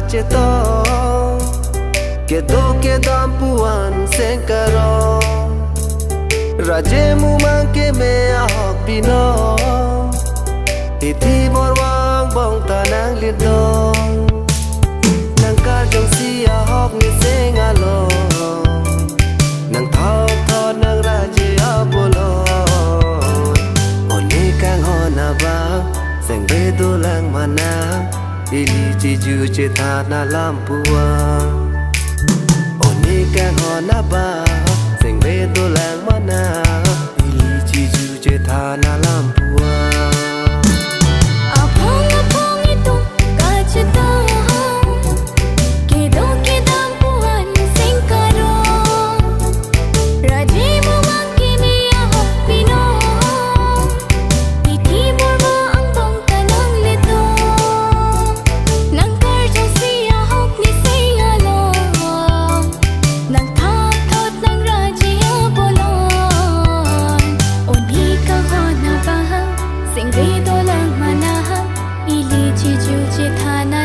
che to ke dam puan sengkaro raje mu mang ke me a hok pino ti borwang bong tanang lidong nang ka jong si a hok ni sengalo nang thau tho nang raje a bolo oni kang hona ba seng be do lang mana ili chi ju che tha na lam puang oni kang hona ba seng be do lang mana ili chi ju che tha na lam puang Sing ve to lang mana ili chi ju che thana